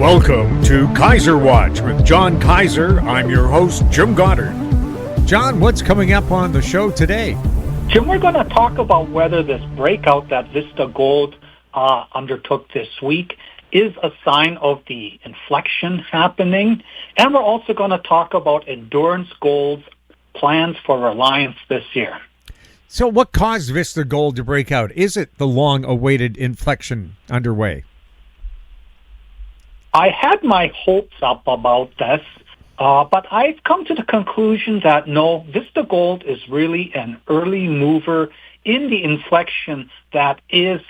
Welcome to Kaiser Watch with John Kaiser. I'm your host, Jim Goddard. John, what's coming up on the show today? Jim, we're going to talk about whether this breakout that Vista Gold undertook this week is a sign of the inflection happening. And we're also going to talk about Endurance Gold's plans for Reliance this year. So what caused Vista Gold to break out? Is it the long-awaited inflection underway? I had my hopes up about this, but I've come to the conclusion that no, Vista Gold is really an early mover in the inflection that is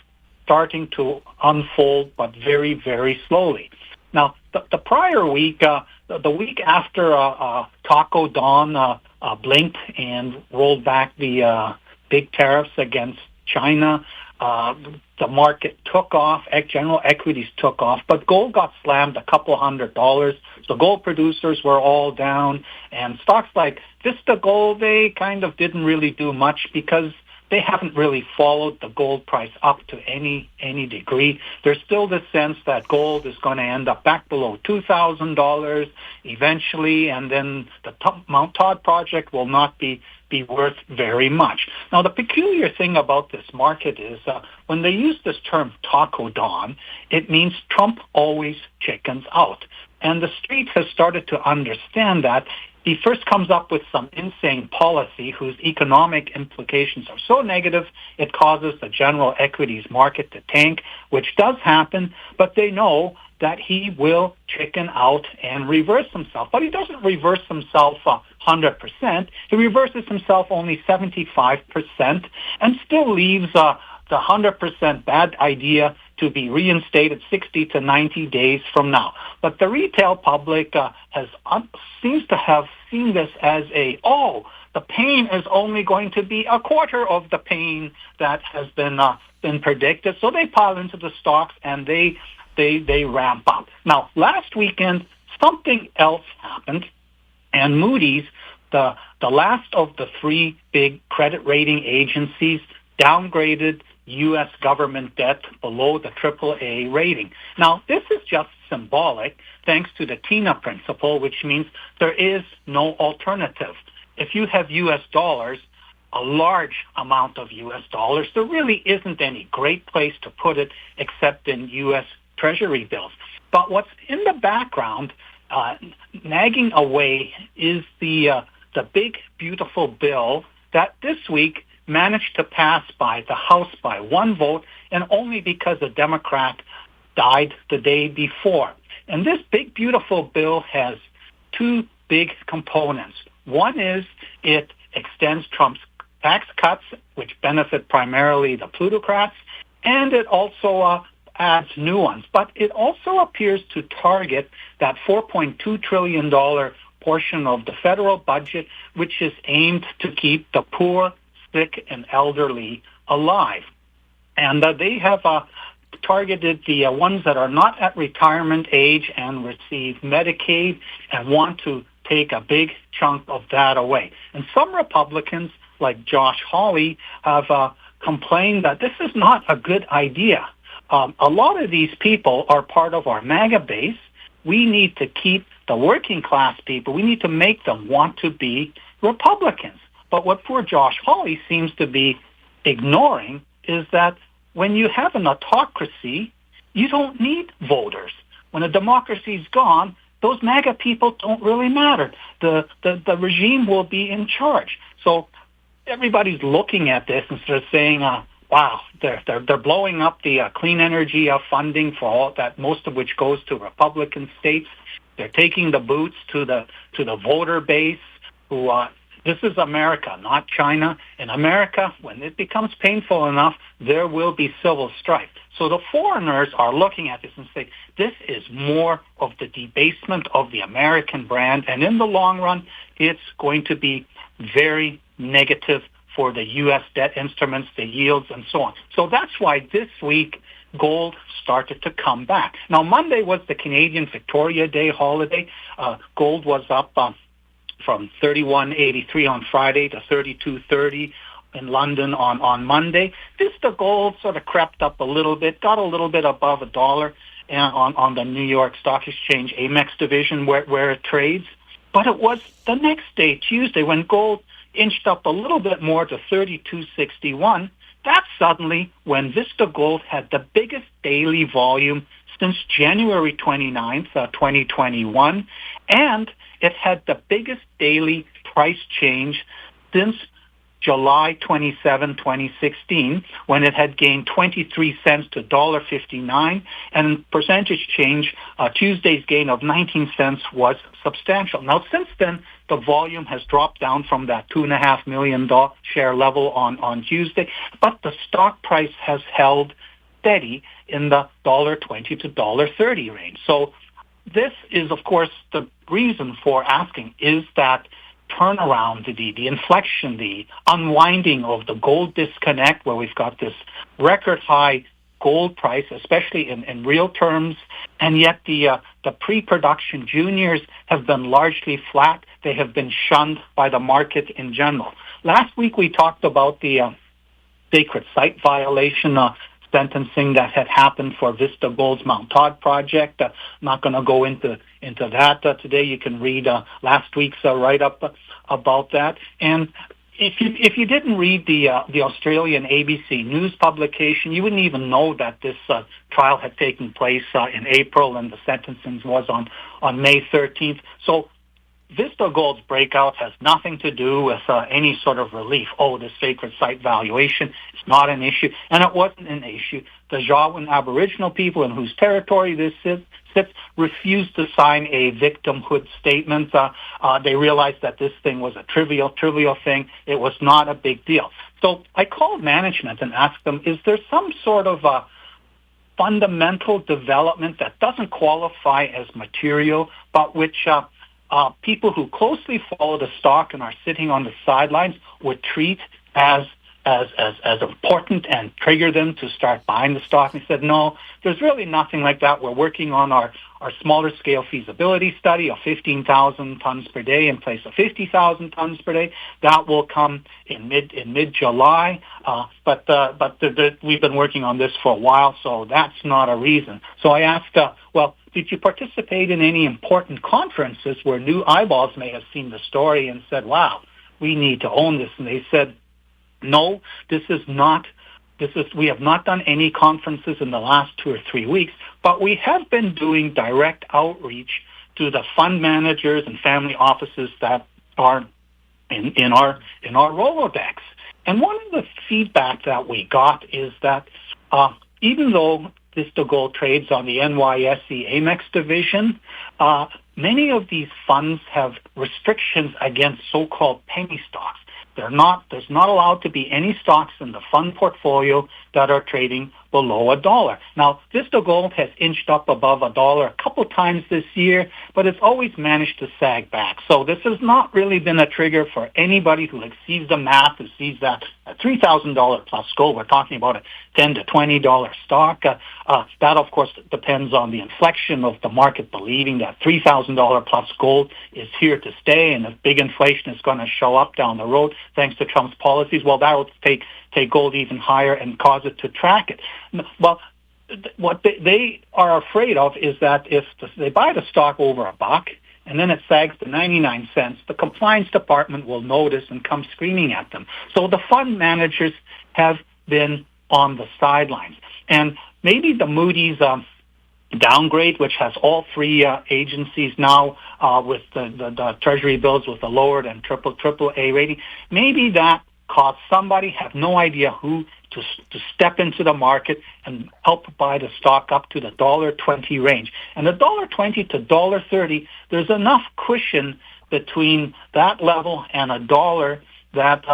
starting to unfold, but very, very slowly. Now, the prior week, the week after Taco Dawn blinked and rolled back the big tariffs against China, the market took off, general equities took off, but gold got slammed a couple $100. So gold producers were all down, and stocks like Vista Gold, they kind of didn't really do much because they haven't really followed the gold price up to any degree. There's still this sense that gold is going to end up back below $2,000 eventually, and then the Mount Todd project will not be worth very much. Now, the peculiar thing about this market is when they use this term Taco Dawn, it means Trump always chickens out. And the street has started to understand that. He first comes up with some insane policy whose economic implications are so negative it causes the general equities market to tank, which does happen, but they know that he will chicken out and reverse himself. But he doesn't reverse himself 100%. He reverses himself only 75% and still leaves the 100% bad idea to be reinstated 60 to 90 days from now. But the retail public seems to have seen this as the pain is only going to be a quarter of the pain that has been predicted. So they pile into the stocks and they ramp up. Now, last weekend, something else happened, and Moody's, the last of the three big credit rating agencies, downgraded U.S. government debt below the AAA rating. Now, this is just symbolic thanks to the TINA principle, which means there is no alternative. If you have U.S. dollars, a large amount of U.S. dollars, there really isn't any great place to put it except in U.S. Treasury bills. But what's in the background, nagging away, is the big, beautiful bill that this week managed to pass by the House by one vote, and only because a Democrat died the day before. And this big, beautiful bill has two big components. One is it extends Trump's tax cuts, which benefit primarily the plutocrats, and it also adds new ones. But it also appears to target that $4.2 trillion portion of the federal budget, which is aimed to keep the poor, sick, and elderly alive. And they have targeted the ones that are not at retirement age and receive Medicaid and want to take a big chunk of that away. And some Republicans, like Josh Hawley, have complained that this is not a good idea. A lot of these people are part of our MAGA base. We need to keep the working class people. We need to make them want to be Republicans. But what poor Josh Hawley seems to be ignoring is that when you have an autocracy, you don't need voters. When a democracy is gone, those MAGA people don't really matter. The regime will be in charge. So everybody's looking at this and sort of saying, wow, they're blowing up the clean energy funding for all that, most of which goes to Republican states. They're taking the boots to the voter base who this is America, not China. In America, when it becomes painful enough, there will be civil strife. So the foreigners are looking at this and say, this is more of the debasement of the American brand, and in the long run, it's going to be very negative for the U.S. debt instruments, the yields, and so on. So that's why this week gold started to come back. Now, Monday was the Canadian Victoria Day holiday. Gold was up from 31.83 on Friday to 32.30 in London on Monday. Vista Gold sort of crept up a little bit, got a little bit above $1, on the New York Stock Exchange Amex division where it trades. But it was the next day, Tuesday, when gold inched up a little bit more to 32.61. That's suddenly when Vista Gold had the biggest daily volume since January 29th, 2021, and it had the biggest daily price change since July 27, 2016, when it had gained 23 cents to $1.59, and percentage change, Tuesday's gain of 19 cents was substantial. Now, since then, the volume has dropped down from that $2.5 million share level on Tuesday, but the stock price has held steady in the $1.20 to $1.30 range. So this is, of course, the reason for asking, is that turnaround, the inflection, the unwinding of the gold disconnect, where we've got this record high gold price, especially in real terms, and yet the pre-production juniors have been largely flat. They have been shunned by the market in general. Last week we talked about the sacred site violation sentencing that had happened for Vista Gold's Mount Todd project. I'm not going to go into that today. You can read last week's write-up about that. And if you didn't read the Australian ABC News publication, you wouldn't even know that this trial had taken place in April, and the sentencing was on May 13th. So Vista Gold's breakout has nothing to do with any sort of relief. Oh, the sacred site valuation is not an issue, and it wasn't an issue. The Jawoyn Aboriginal people in whose territory this sits refused to sign a victimhood statement. They realized that this thing was a trivial thing. It was not a big deal. So I called management and asked them, is there some sort of fundamental development that doesn't qualify as material, but which people who closely follow the stock and are sitting on the sidelines would treat as important and trigger them to start buying the stock? And he said, no, there's really nothing like that. We're working on our smaller scale feasibility study of 15,000 tons per day in place of 50,000 tons per day. That will come in mid-July. But we've been working on this for a while, so that's not a reason. So I asked, well, did you participate in any important conferences where new eyeballs may have seen the story and said, wow, we need to own this? And they said, no, we have not done any conferences in the last 2 or 3 weeks, but we have been doing direct outreach to the fund managers and family offices that are in our Rolodex. And one of the feedback that we got is that even though Vista Gold trades on the NYSE Amex division, many of these funds have restrictions against so-called penny stocks. There's not allowed to be any stocks in the fund portfolio that are trading below $1. Now, Vista Gold has inched up above $1 a couple times this year, but it's always managed to sag back. So this has not really been a trigger for anybody who sees the math, who sees that at $3,000 plus gold. We're talking about a $10 to $20 stock. That, of course, depends on the inflection of the market believing that $3,000 plus gold is here to stay, and if big inflation is going to show up down the road thanks to Trump's policies, well, that will take gold even higher and cause it to track it. Well, what they are afraid of is that if they buy the stock over $1 and then it sags to 99 cents, the compliance department will notice and come screaming at them. So the fund managers have been on the sidelines. And maybe the Moody's downgrade, which has all three agencies now with the Treasury bills with the lower than triple A rating, maybe that caused somebody, have no idea who, to step into the market and help buy the stock up to the $1.20 range. And the $1.20 to $1.30, there's enough cushion between that level and $1 that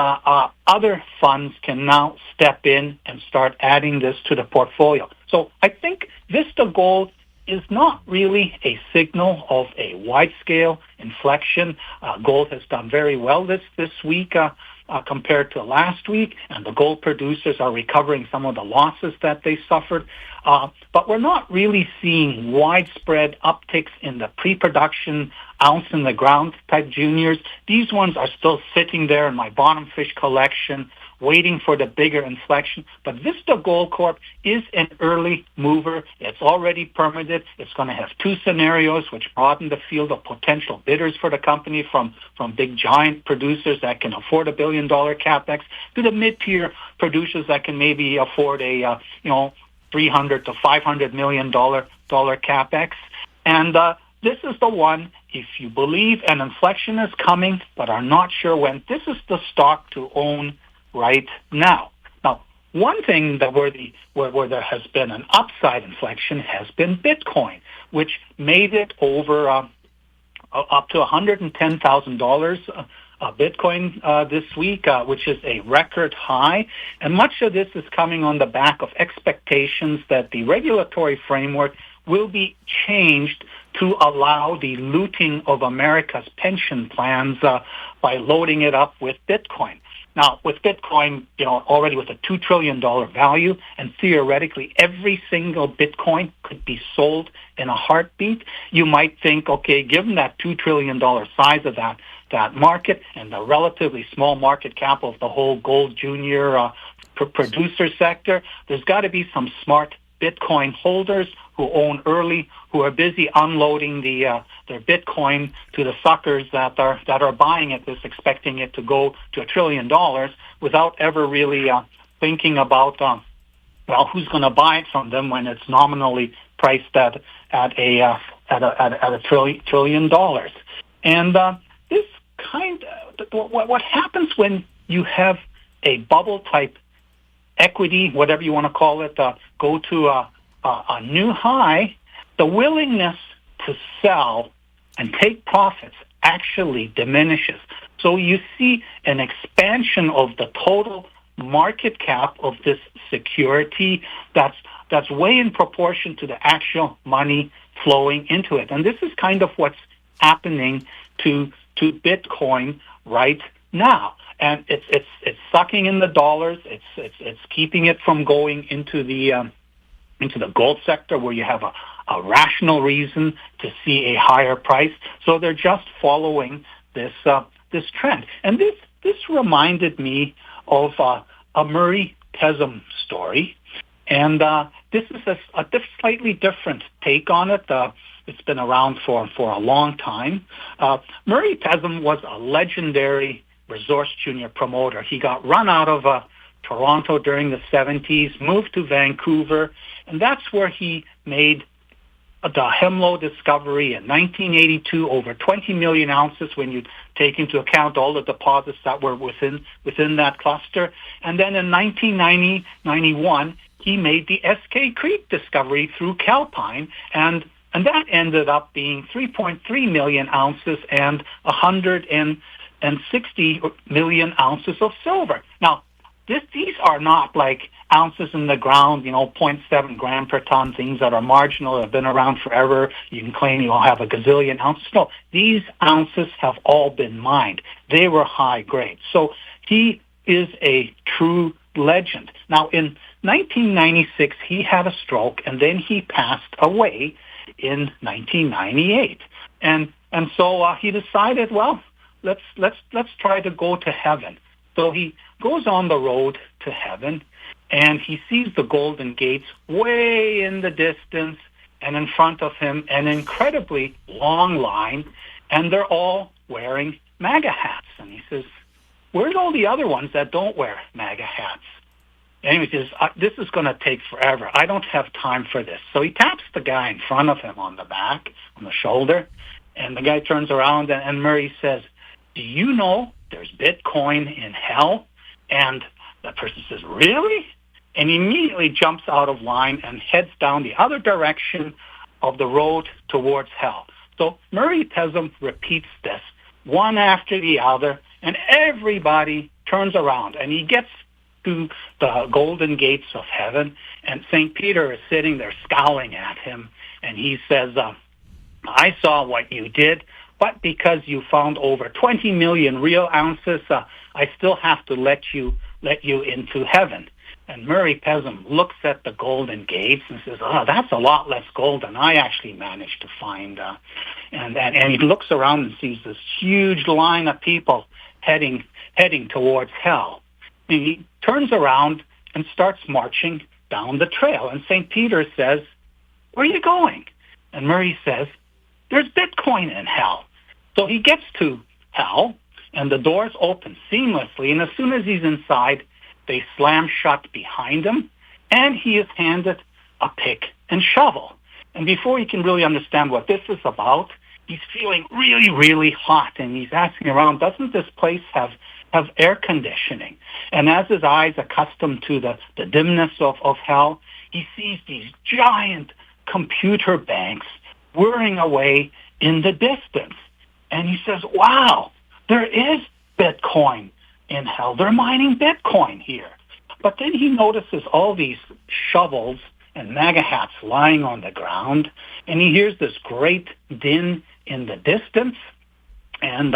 other funds can now step in and start adding this to the portfolio. So I think Vista Gold is not really a signal of a wide-scale inflection. Gold has done very well this week compared to last week, and the gold producers are recovering some of the losses that they suffered. But we're not really seeing widespread upticks in the pre-production ounce in the ground type juniors. These ones are still sitting there in my bottom fish collection waiting for the bigger inflection. But Vista Gold Corp is an early mover. It's already permitted. It's going to have two scenarios which broaden the field of potential bidders for the company from big giant producers that can afford $1 billion capex to the mid-tier producers that can maybe afford a, $300 to $500 million capex. And this is the one, if you believe an inflection is coming but are not sure when, this is the stock to own right now. Now, one thing that where there has been an upside inflection has been Bitcoin, which made it over up to $110,000 Bitcoin this week, which is a record high. And much of this is coming on the back of expectations that the regulatory framework will be changed to allow the looting of America's pension plans by loading it up with Bitcoin. Now, with Bitcoin, already with a $2 trillion value, and theoretically every single Bitcoin could be sold in a heartbeat, you might think, okay, given that $2 trillion size of that market and the relatively small market cap of the whole gold junior producer sector, there's got to be some smart Bitcoin holders who own early, who are busy unloading their Bitcoin to the suckers that are buying it, expecting it to go to $1 trillion without ever really thinking about who's going to buy it from them when it's nominally priced at $1 trillion. And this what happens when you have a bubble type equity, whatever you want to call it, go to a new high, the willingness to sell and take profits actually diminishes. So you see an expansion of the total market cap of this security that's way in proportion to the actual money flowing into it. And this is kind of what's happening to Bitcoin right now. And it's sucking in the dollars. It's keeping it from going into the gold sector where you have a rational reason to see a higher price. So they're just following this trend. And this reminded me of a Murray Pezim story. And this is a slightly different take on it. It's been around for a long time. Murray Pezim was a legendary resource junior promoter. He got run out of Toronto during the 70s, moved to Vancouver, and that's where he made the Hemlo discovery in 1982, over 20 million ounces when you take into account all the deposits that were within that cluster. And then in 1990-91, he made the SK Creek discovery through Calpine, and that ended up being 3.3 million ounces and 160 million ounces of silver. Now, these are not like ounces in the ground, 0.7 gram per ton, things that are marginal, that have been around forever. You can claim you'll have a gazillion ounces. No, these ounces have all been mined. They were high grade. So he is a true legend. Now, in 1996, he had a stroke, and then he passed away in 1998. And so he decided, well, let's try to go to heaven. So he goes on the road to heaven, and he sees the Golden Gates way in the distance, and in front of him an incredibly long line, and they're all wearing MAGA hats. And he says, where's all the other ones that don't wear MAGA hats? And he says, this is going to take forever. I don't have time for this. So he taps the guy in front of him on the back, on the shoulder, and the guy turns around, and Murray says, do you know there's Bitcoin in hell? And the person says, really? And he immediately jumps out of line and heads down the other direction of the road towards hell. So Murray Pezim repeats this one after the other, and everybody turns around, and he gets to the Golden Gates of heaven, and St. Peter is sitting there scowling at him, and he says, I saw what you did, but because you found over 20 million real ounces, I still have to let you into heaven. And Murray Pezim looks at the Golden Gates and says, oh, that's a lot less gold than I actually managed to find. And he looks around and sees this huge line of people heading towards hell. he turns around and starts marching down the trail. And St. Peter says, "Where are you going?" And Murray says, "There's Bitcoin in hell." So he gets to hell, and the doors open seamlessly. And as soon as he's inside, they slam shut behind him, and he is handed a pick and shovel. And before he can really understand what this is about, he's feeling really, really hot, and he's asking around, doesn't this place have air conditioning? And as his eyes accustomed to the dimness of hell, he sees these giant computer banks whirring away in the distance. And he says, wow, there is Bitcoin in hell. They're mining Bitcoin here. But then he notices all these shovels and MAGA hats lying on the ground, and he hears this great din in the distance and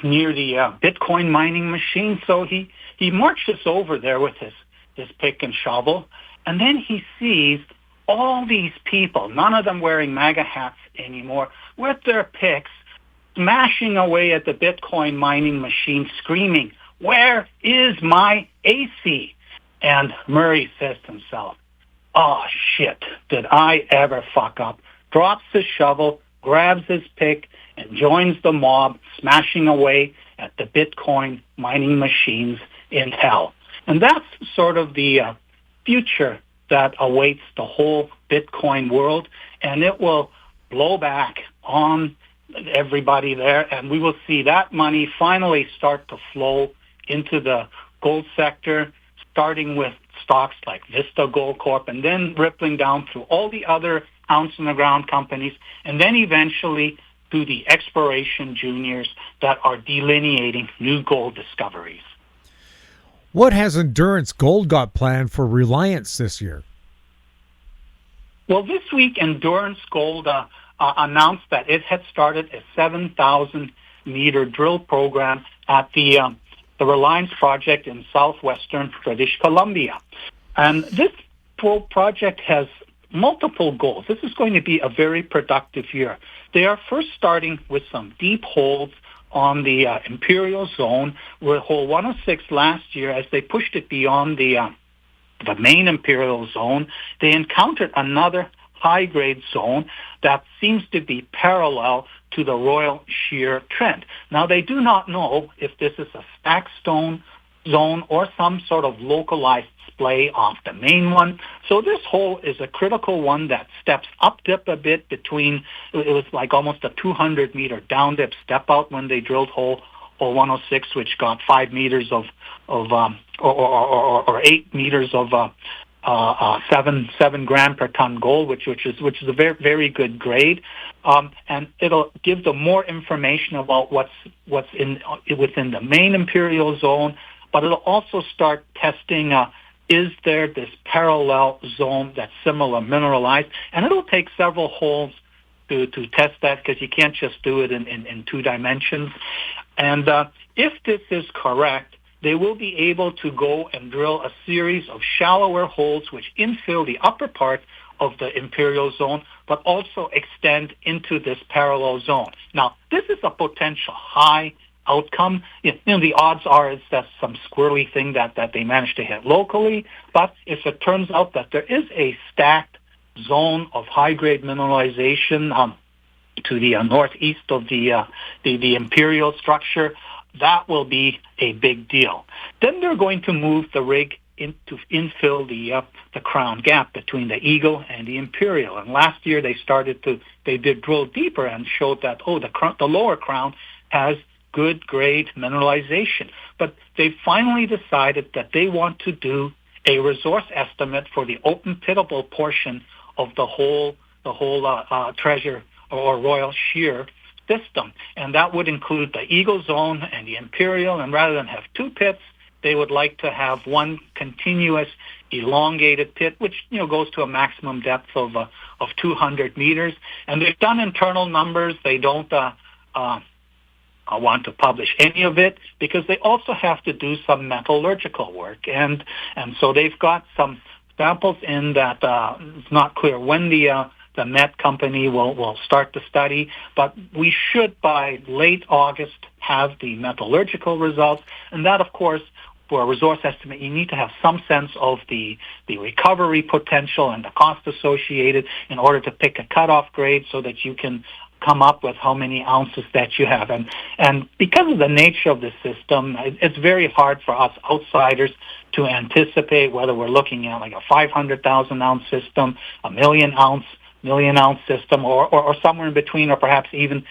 near the Bitcoin mining machine. So he marches over there with his pick and shovel, and then he sees all these people, none of them wearing MAGA hats anymore, with their picks, smashing away at the Bitcoin mining machine, screaming, "Where is my AC?" And Murray says to himself, "Oh, shit, did I ever fuck up?" Drops his shovel, grabs his pick, and joins the mob, smashing away at the Bitcoin mining machines in hell. And that's sort of the future that awaits the whole Bitcoin world, and it will blow back on everybody there, and we will see that money finally start to flow into the gold sector, starting with stocks like Vista Gold Corp, and then rippling down through all the other ounce-in-the-ground companies, and then eventually to the exploration juniors that are delineating new gold discoveries. What has Endurance Gold got planned for Reliance this year? Well, this week, Endurance Gold announced that it had started a 7,000-meter drill program at the Reliance project in southwestern British Columbia. And this project has multiple goals. This is going to be a very productive year. They are first starting with some deep holes on the Imperial Zone, where hole 106 last year, as they pushed it beyond the main Imperial Zone, they encountered another high-grade zone that seems to be parallel to the Royal Shear trend. Now, they do not know if this is a stack stone zone or some sort of localized splay off the main one. So this hole is a critical one that steps up dip a bit between, it was like almost a 200-meter down dip step out when they drilled hole 106, which got 5 meters or 8 meters of 7 gram per ton gold, which is a very, very good grade, and it'll give them more information about what's within the main Imperial Zone. But it'll also start testing: is there this parallel zone that's similar mineralized? And it'll take several holes to test that, because you can't just do it in 2 dimensions. And if this is correct, they will be able to go and drill a series of shallower holes which infill the upper part of the Imperial Zone, but also extend into this parallel zone. Now, this is a potential high outcome. The odds are it's just some squirrely thing that they managed to hit locally. But if it turns out that there is a stacked zone of high-grade mineralization to the northeast of the Imperial structure, that will be a big deal. Then they're going to move the rig to infill the crown gap between the Eagle and the Imperial. And last year they did drill deeper and showed that the lower crown has good grade mineralization. But they finally decided that they want to do a resource estimate for the open pitable portion of the whole treasure or Royal Shear system, and that would include the Eagle Zone and the Imperial. And rather than have 2 pits, they would like to have one continuous elongated pit, which goes to a maximum depth of 200 meters. And they've done internal numbers. They don't want to publish any of it, because they also have to do some metallurgical work, and so they've got some samples in that it's not clear when the Met company will start the study, but we should by late August have the metallurgical results, and that of course a resource estimate, you need to have some sense of the recovery potential and the cost associated in order to pick a cutoff grade so that you can come up with how many ounces that you have. And because of the nature of the system, it's very hard for us outsiders to anticipate whether we're looking at like a 500,000 ounce system, a million ounce system, or somewhere in between, or perhaps even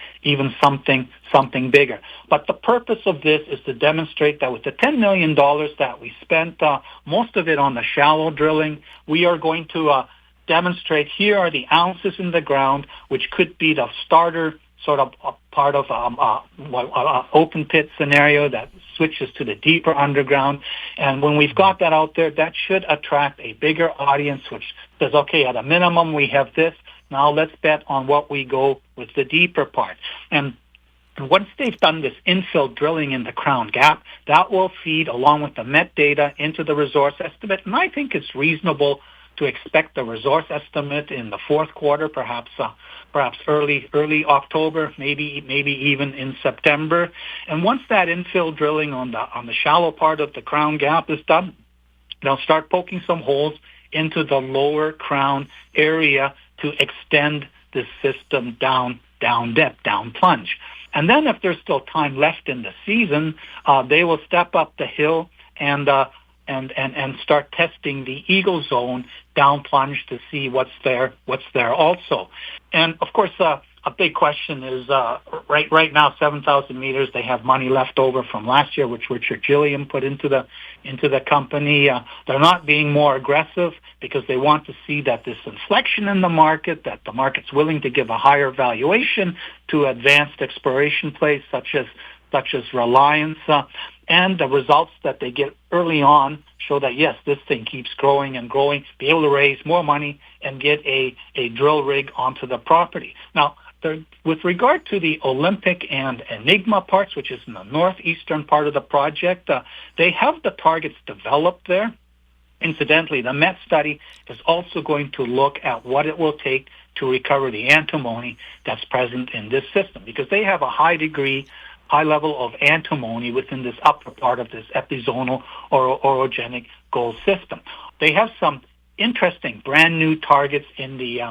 something bigger. But the purpose of this is to demonstrate that with the $10 million that we spent, most of it on the shallow drilling, we are going to demonstrate here are the ounces in the ground, which could be the starter sort of a part of open pit scenario that switches to the deeper underground. And when we've got that out there, that should attract a bigger audience, which says, okay, at a minimum, we have this. Now let's bet on what we go with the deeper part. And once they've done this infill drilling in the Crown Gap, that will feed along with the met data into the resource estimate. And I think it's reasonable to expect the resource estimate in the fourth quarter, perhaps early October, maybe even in September. And once that infill drilling on the shallow part of the Crown Gap is done, they'll start poking some holes into the lower Crown area to extend the system down depth, down plunge. And then if there's still time left in the season, they will step up the hill and start testing the Eagle Zone down plunge to see what's there also. And of course, a big question is right now 7,000 meters. They have money left over from last year, which Richard Gilliam put into the company. They're not being more aggressive because they want to see that this inflection in the market, that the market's willing to give a higher valuation to advanced exploration plays such as Reliance. And the results that they get early on show that, yes, this thing keeps growing and growing, be able to raise more money and get a drill rig onto the property. Now, with regard to the Olympic and Enigma parts, which is in the northeastern part of the project, they have the targets developed there. Incidentally, the MET study is also going to look at what it will take to recover the antimony that's present in this system, because they have a high level of antimony within this upper part of this epizonal or orogenic gold system. They have some interesting brand new targets in the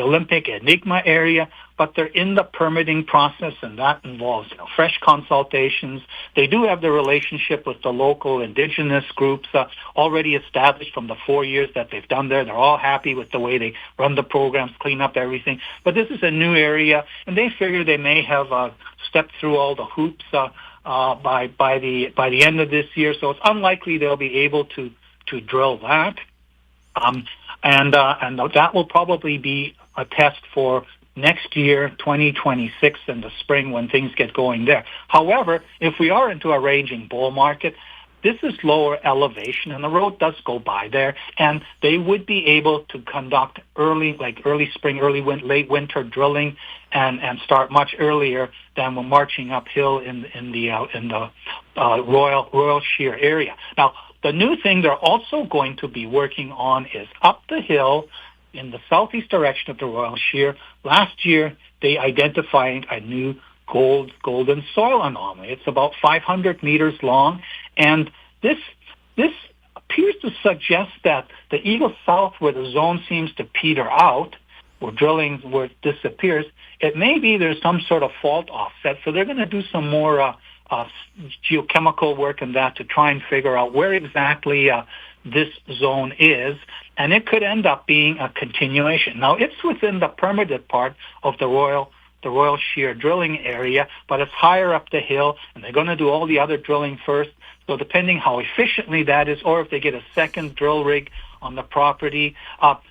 Olympic Enigma area, but they're in the permitting process, and that involves fresh consultations. They do have the relationship with the local indigenous groups already established from the 4 years that they've done there. They're all happy with the way they run the programs, clean up everything. But this is a new area, and they figure they may have stepped through all the hoops by the end of this year. So it's unlikely they'll be able to drill that. And that will probably be a test for next year, 2026, in the spring when things get going there. However, if we are into a raging bull market, this is lower elevation, and the road does go by there, and they would be able to conduct early spring, late winter drilling, and start much earlier than when marching uphill in the Royal Shear area. Now, the new thing they're also going to be working on is up the hill in the southeast direction of the Royal Shear. Last year, they identified a new golden soil anomaly. It's about 500 meters long, and this appears to suggest that the Eagle South, where the zone seems to peter out, where it disappears, it may be there's some sort of fault offset. So they're going to do some more geochemical work and that to try and figure out where exactly this zone is, and it could end up being a continuation. Now, it's within the permitted part of the Royal Shear drilling area, but it's higher up the hill, and they're going to do all the other drilling first. So depending how efficiently that is, or if they get a second drill rig on the property,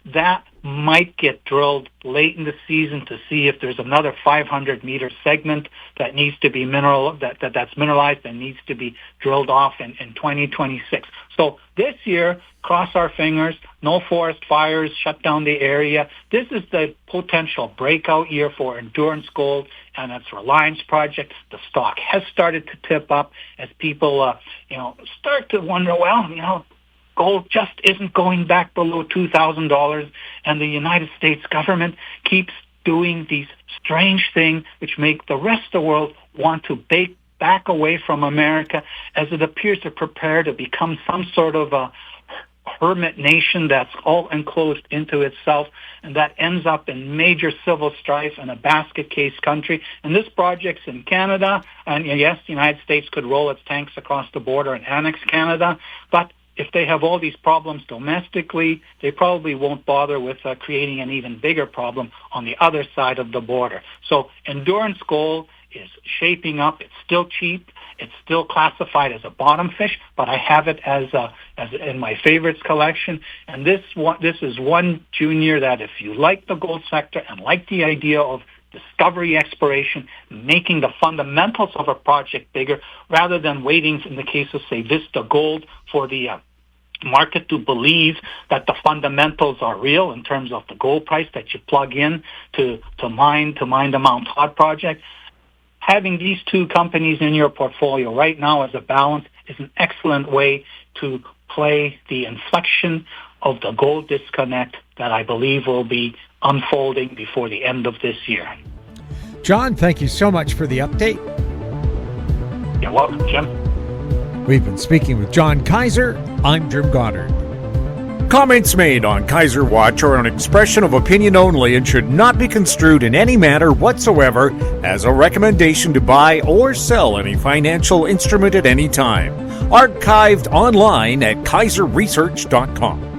that might get drilled late in the season to see if there's another 500-meter segment that needs to be that's mineralized and needs to be drilled off in 2026. So this year, cross our fingers, no forest fires, shut down the area. This is the potential breakout year for Endurance Gold and its Reliance project. The stock has started to tip up as people, start to wonder, gold just isn't going back below $2,000, and the United States government keeps doing these strange things which make the rest of the world want to back away from America as it appears to prepare to become some sort of a hermit nation that's all enclosed into itself, and that ends up in major civil strife and a basket case country. And this project's in Canada, and yes, the United States could roll its tanks across the border and annex Canada, but if they have all these problems domestically, they probably won't bother with creating an even bigger problem on the other side of the border. So endurance gold is shaping up. It's still cheap. It's still classified as a bottom fish, but I have it as in my favorites collection. And this is one junior that if you like the gold sector and like the idea of discovery exploration, making the fundamentals of a project bigger rather than waiting, in the case of, say, Vista Gold, for the market to believe that the fundamentals are real in terms of the gold price that you plug in to mine the Mount Todd project. Having these two companies in your portfolio right now as a balance is an excellent way to play the inflection of the gold disconnect that I believe will be unfolding before the end of this year. John, thank you so much for the update. You're welcome, Jim. We've been speaking with John Kaiser. I'm Jim Goddard. Comments made on Kaiser Watch are an expression of opinion only and should not be construed in any manner whatsoever as a recommendation to buy or sell any financial instrument at any time. Archived online at kaiserresearch.com.